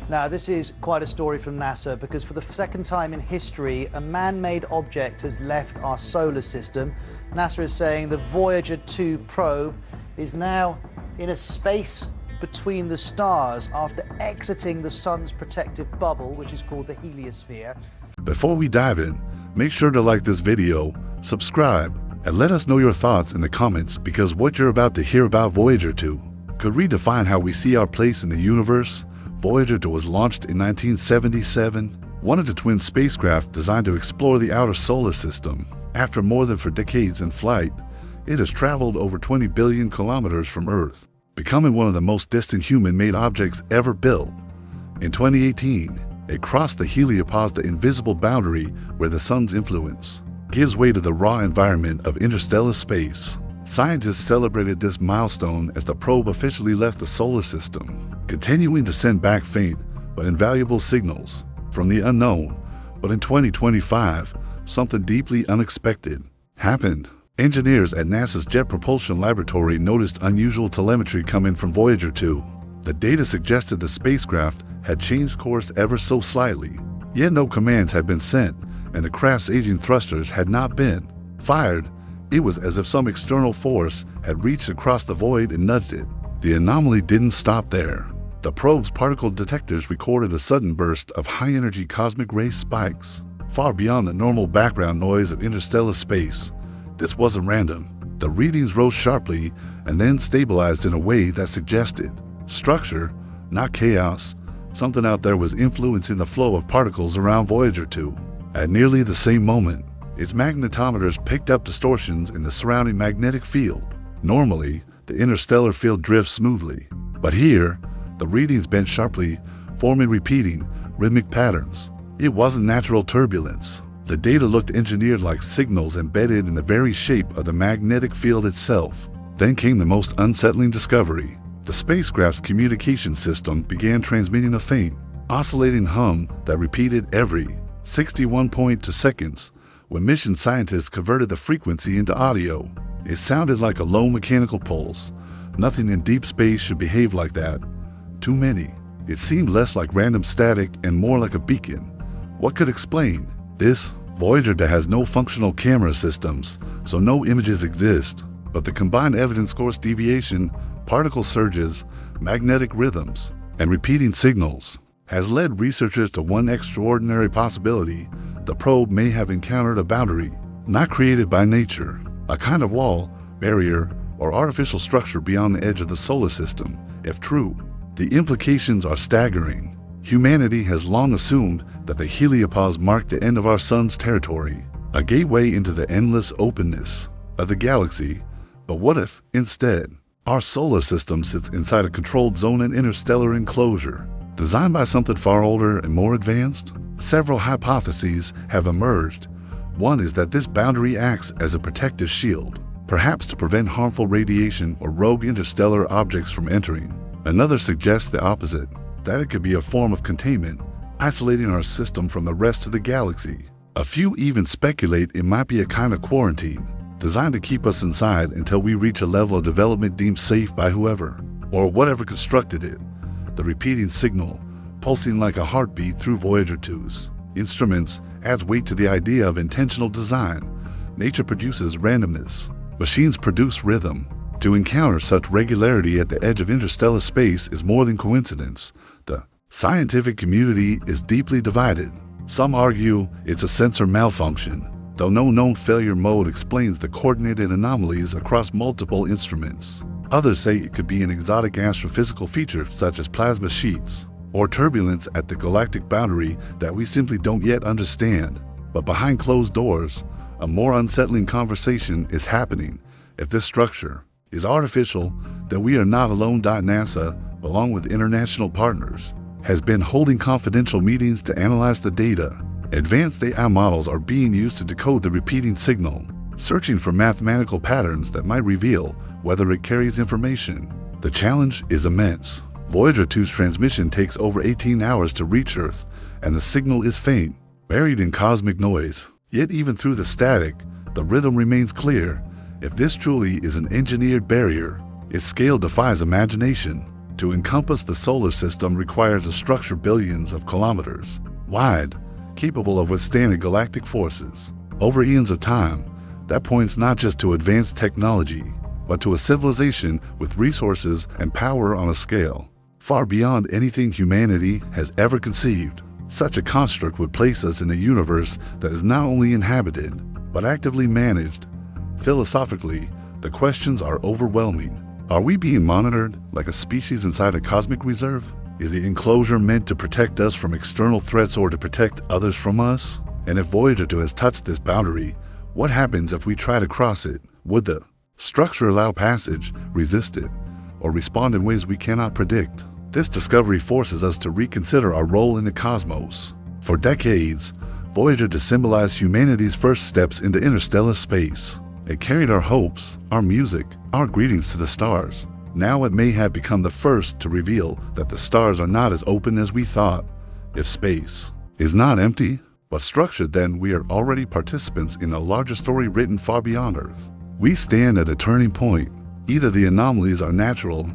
Now, this is quite a story from NASA because for the second time in history, a man-made object has left our solar system. NASA is saying the Voyager 2 probe is now in a space between the stars after exiting the sun's protective bubble, which is called the heliosphere. Before we dive in, make sure to like this video, subscribe, and let us know your thoughts in the comments because what you're about to hear about Voyager 2 could redefine how we see our place in the universe. Voyager 2 was launched in 1977, one of the twin spacecraft designed to explore the outer solar system. After more than 4 decades in flight, it has traveled over 20 billion kilometers from Earth, becoming one of the most distant human-made objects ever built. In 2018, it crossed the heliopause, the invisible boundary where the sun's influence gives way to the raw environment of interstellar space. Scientists celebrated this milestone as the probe officially left the solar system, continuing to send back faint but invaluable signals from the unknown. But in 2025, something deeply unexpected happened. Engineers at NASA's Jet Propulsion Laboratory noticed unusual telemetry coming from Voyager 2. The data suggested the spacecraft had changed course ever so slightly, yet no commands had been sent, and the craft's aging thrusters had not been fired. It was as if some external force had reached across the void and nudged it. The anomaly didn't stop there. The probe's particle detectors recorded a sudden burst of high-energy cosmic ray spikes, far beyond the normal background noise of interstellar space. This wasn't random. The readings rose sharply and then stabilized in a way that suggested structure, not chaos. Something out there was influencing the flow of particles around Voyager 2. At nearly the same moment, its magnetometers picked up distortions in the surrounding magnetic field. Normally, the interstellar field drifts smoothly, but here, the readings bent sharply, forming repeating, rhythmic patterns. It wasn't natural turbulence. The data looked engineered like signals embedded in the very shape of the magnetic field itself. Then came the most unsettling discovery. The spacecraft's communication system began transmitting a faint, oscillating hum that repeated every 61.2 seconds. When mission scientists converted the frequency into audio, it sounded like a low mechanical pulse. Nothing in deep space should behave like that. Too many. It seemed less like random static and more like a beacon. What could explain this? Voyager has no functional camera systems, so no images exist. But the combined evidence course deviation, particle surges, magnetic rhythms, and repeating signals has led researchers to one extraordinary possibility. The probe may have encountered a boundary, not created by nature, a kind of wall, barrier, or artificial structure beyond the edge of the solar system. If true, the implications are staggering. Humanity has long assumed that the heliopause marked the end of our sun's territory, a gateway into the endless openness of the galaxy. But what if, instead, our solar system sits inside a controlled zone and interstellar enclosure, designed by something far older and more advanced? Several hypotheses have emerged. One is that this boundary acts as a protective shield, perhaps to prevent harmful radiation or rogue interstellar objects from entering. Another suggests the opposite, that it could be a form of containment, isolating our system from the rest of the galaxy. A few even speculate it might be a kind of quarantine, designed to keep us inside until we reach a level of development deemed safe by whoever, or whatever constructed it. The repeating signal, pulsing like a heartbeat through Voyager 2's instruments, adds weight to the idea of intentional design. Nature produces randomness. Machines produce rhythm. To encounter such regularity at the edge of interstellar space is more than coincidence. The scientific community is deeply divided. Some argue it's a sensor malfunction, though no known failure mode explains the coordinated anomalies across multiple instruments. Others say it could be an exotic astrophysical feature such as plasma sheets, or turbulence at the galactic boundary that we simply don't yet understand. But behind closed doors, a more unsettling conversation is happening. If this structure is artificial, then we are not alone. NASA, along with international partners, has been holding confidential meetings to analyze the data. Advanced AI models are being used to decode the repeating signal, searching for mathematical patterns that might reveal whether it carries information. The challenge is immense. Voyager 2's transmission takes over 18 hours to reach Earth, and the signal is faint, buried in cosmic noise. Yet even through the static, the rhythm remains clear. If this truly is an engineered barrier, its scale defies imagination. To encompass the solar system requires a structure billions of kilometers wide, capable of withstanding galactic forces. Over eons of time, that points not just to advanced technology, but to a civilization with resources and power on a scale far beyond anything humanity has ever conceived. Such a construct would place us in a universe that is not only inhabited, but actively managed. Philosophically, the questions are overwhelming. Are we being monitored like a species inside a cosmic reserve? Is the enclosure meant to protect us from external threats or to protect others from us? And if Voyager 2 has touched this boundary, what happens if we try to cross it? Would the structure allow passage, resist it, or respond in ways we cannot predict? This discovery forces us to reconsider our role in the cosmos. For decades, Voyager 2 symbolized humanity's first steps into interstellar space. It carried our hopes, our music, our greetings to the stars. Now it may have become the first to reveal that the stars are not as open as we thought. If space is not empty, but structured, then we are already participants in a larger story written far beyond Earth. We stand at a turning point. Either the anomalies are natural,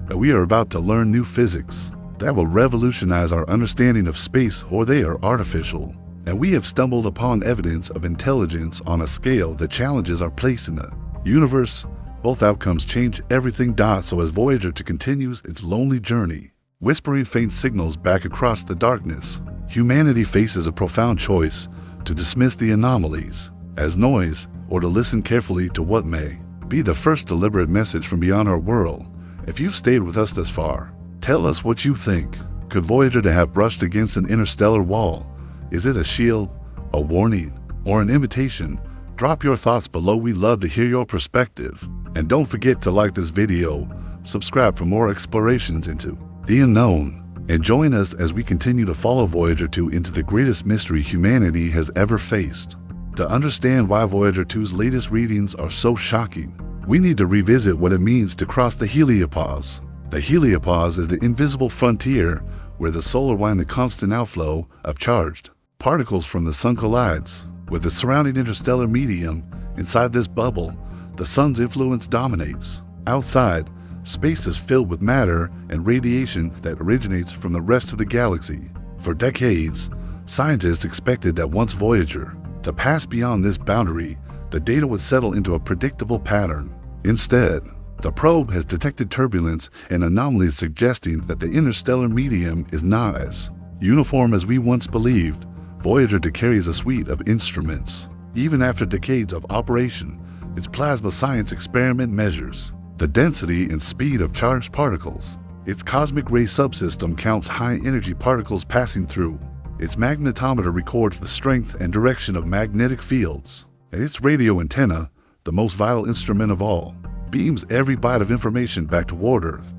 and we are about to learn new physics that will revolutionize our understanding of space, or they are artificial, and we have stumbled upon evidence of intelligence on a scale that challenges our place in the universe. Both outcomes change everything. So as Voyager 2 continues its lonely journey, whispering faint signals back across the darkness, humanity faces a profound choice: to dismiss the anomalies as noise, or to listen carefully to what may be the first deliberate message from beyond our world. If you've stayed with us this far, tell us what you think. Could Voyager 2 have brushed against an interstellar wall? Is it a shield, a warning, or an invitation? Drop your thoughts below. We'd love to hear your perspective. And don't forget to like this video, subscribe for more explorations into the unknown, and join us as we continue to follow Voyager 2 into the greatest mystery humanity has ever faced. To understand why Voyager 2's latest readings are so shocking, we need to revisit what it means to cross the heliopause. The heliopause is the invisible frontier where the solar wind, the constant outflow of charged particles from the sun, collides with the surrounding interstellar medium. Inside this bubble, the sun's influence dominates. Outside, space is filled with matter and radiation that originates from the rest of the galaxy. For decades, scientists expected that once Voyager to pass beyond this boundary, the data would settle into a predictable pattern. Instead, the probe has detected turbulence and anomalies, suggesting that the interstellar medium is not as uniform as we once believed. Voyager 2 carries a suite of instruments. Even after decades of operation, its plasma science experiment measures the density and speed of charged particles. Its cosmic ray subsystem counts high-energy particles passing through. Its magnetometer records the strength and direction of magnetic fields. And its radio antenna, the most vital instrument of all, beams every byte of information back toward Earth.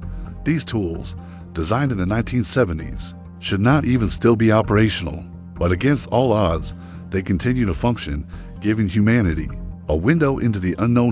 These tools, designed in the 1970s, should not even still be operational. But against all odds, they continue to function, giving humanity a window into the unknown.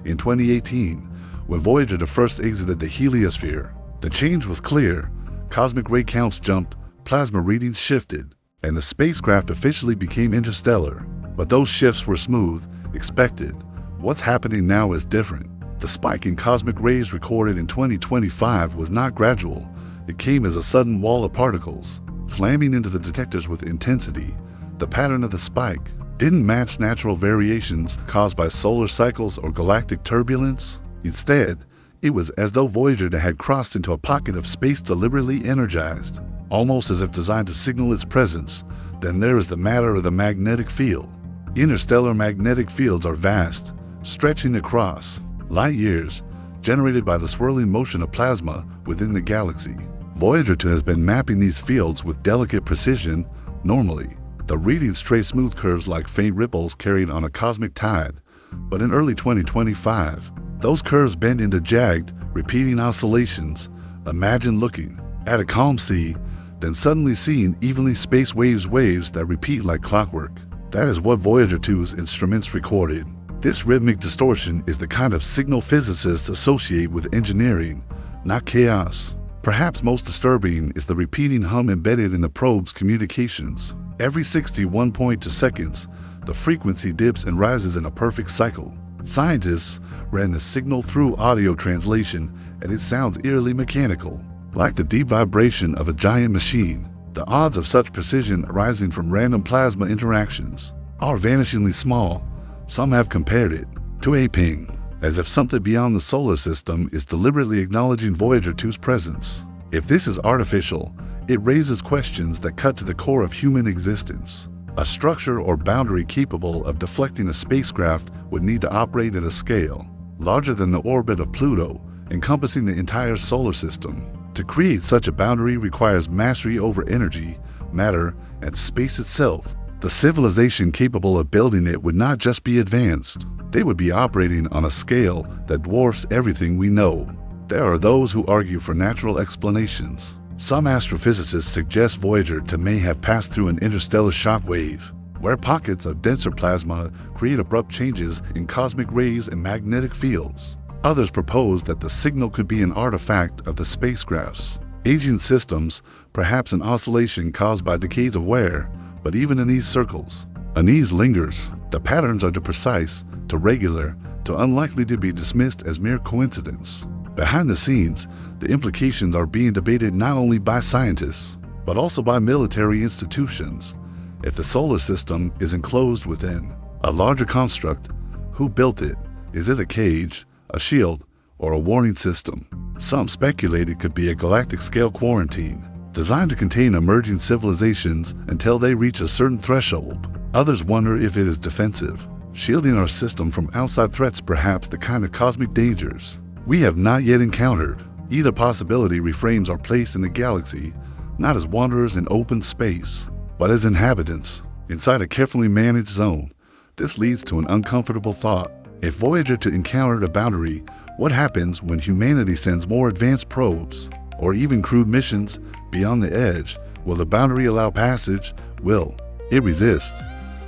In 2018, when Voyager 2 first exited the heliosphere, the change was clear. Cosmic ray counts jumped, plasma readings shifted, and the spacecraft officially became interstellar. But those shifts were smooth, expected. What's happening now is different. The spike in cosmic rays recorded in 2025 was not gradual. It came as a sudden wall of particles, slamming into the detectors with intensity. The pattern of the spike didn't match natural variations caused by solar cycles or galactic turbulence. Instead, it was as though Voyager 2 had crossed into a pocket of space deliberately energized, almost as if designed to signal its presence. Then there is the matter of the magnetic field. Interstellar magnetic fields are vast, stretching across light years, generated by the swirling motion of plasma within the galaxy. Voyager 2 has been mapping these fields with delicate precision. Normally, the readings trace smooth curves like faint ripples carried on a cosmic tide. But in early 2025, those curves bend into jagged, repeating oscillations. Imagine looking at a calm sea, then suddenly seeing evenly spaced waves that repeat like clockwork. That is what Voyager 2's instruments recorded. This rhythmic distortion is the kind of signal physicists associate with engineering, not chaos. Perhaps most disturbing is the repeating hum embedded in the probe's communications. Every 61.2 seconds, the frequency dips and rises in a perfect cycle. Scientists ran the signal through audio translation, and it sounds eerily mechanical. like the deep vibration of a giant machine. The odds of such precision arising from random plasma interactions are vanishingly small. Some have compared it to a ping, as if something beyond the solar system is deliberately acknowledging Voyager 2's presence. If this is artificial, it raises questions that cut to the core of human existence. A structure or boundary capable of deflecting a spacecraft would need to operate at a scale larger than the orbit of Pluto, encompassing the entire solar system. To create such a boundary requires mastery over energy, matter, and space itself. The civilization capable of building it would not just be advanced, they would be operating on a scale that dwarfs everything we know. There are those who argue for natural explanations. Some astrophysicists suggest Voyager 2 may have passed through an interstellar shockwave, where pockets of denser plasma create abrupt changes in cosmic rays and magnetic fields. Others propose that the signal could be an artifact of the spacecraft's aging systems, perhaps an oscillation caused by decades of wear. But even in these circles, unease lingers. The patterns are too precise, too regular, too unlikely to be dismissed as mere coincidence. Behind the scenes, the implications are being debated not only by scientists, but also by military institutions. If the solar system is enclosed within a larger construct, who built it? Is it a cage, a shield, or a warning system? Some speculate it could be a galactic-scale quarantine, designed to contain emerging civilizations until they reach a certain threshold. Others wonder if it is defensive, shielding our system from outside threats, perhaps the kind of cosmic dangers we have not yet encountered. Either possibility reframes our place in the galaxy, not as wanderers in open space, but as inhabitants inside a carefully managed zone. This leads to an uncomfortable thought. If Voyager 2 encountered a boundary, what happens when humanity sends more advanced probes, or even crewed missions beyond the edge? Will the boundary allow passage? Will it resist?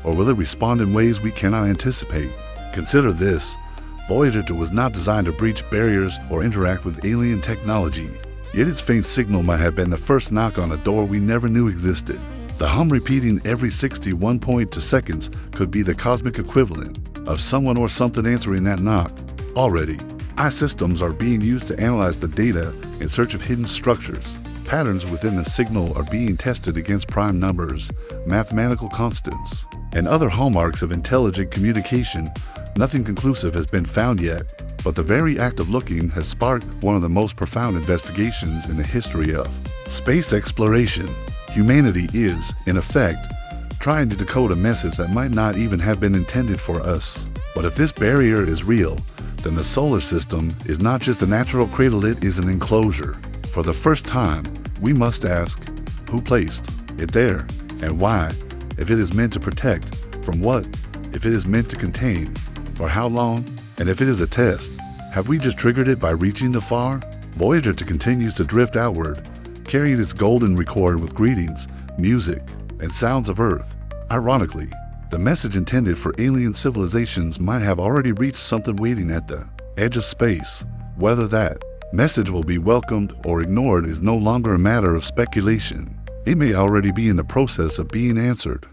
Or will it respond in ways we cannot anticipate? Consider this. Voyager 2 was not designed to breach barriers or interact with alien technology. Yet its faint signal might have been the first knock on a door we never knew existed. The hum repeating every 61.2 seconds could be the cosmic equivalent of someone or something answering that knock. Already, our systems are being used to analyze the data in search of hidden structures. Patterns within the signal are being tested against prime numbers, mathematical constants, and other hallmarks of intelligent communication. Nothing conclusive has been found yet, but the very act of looking has sparked one of the most profound investigations in the history of space exploration. Humanity is, in effect, trying to decode a message that might not even have been intended for us. But if this barrier is real, then the solar system is not just a natural cradle, it is an enclosure. For the first time, we must ask, who placed it there and why? If it is meant to protect, from what? If it is meant to contain, for how long? And if it is a test, have we just triggered it by reaching too far? Voyager 2 continues to drift outward, carrying its golden record with greetings, music, and sounds of Earth. Ironically, the message intended for alien civilizations might have already reached something waiting at the edge of space. Whether that message will be welcomed or ignored is no longer a matter of speculation. It may already be in the process of being answered.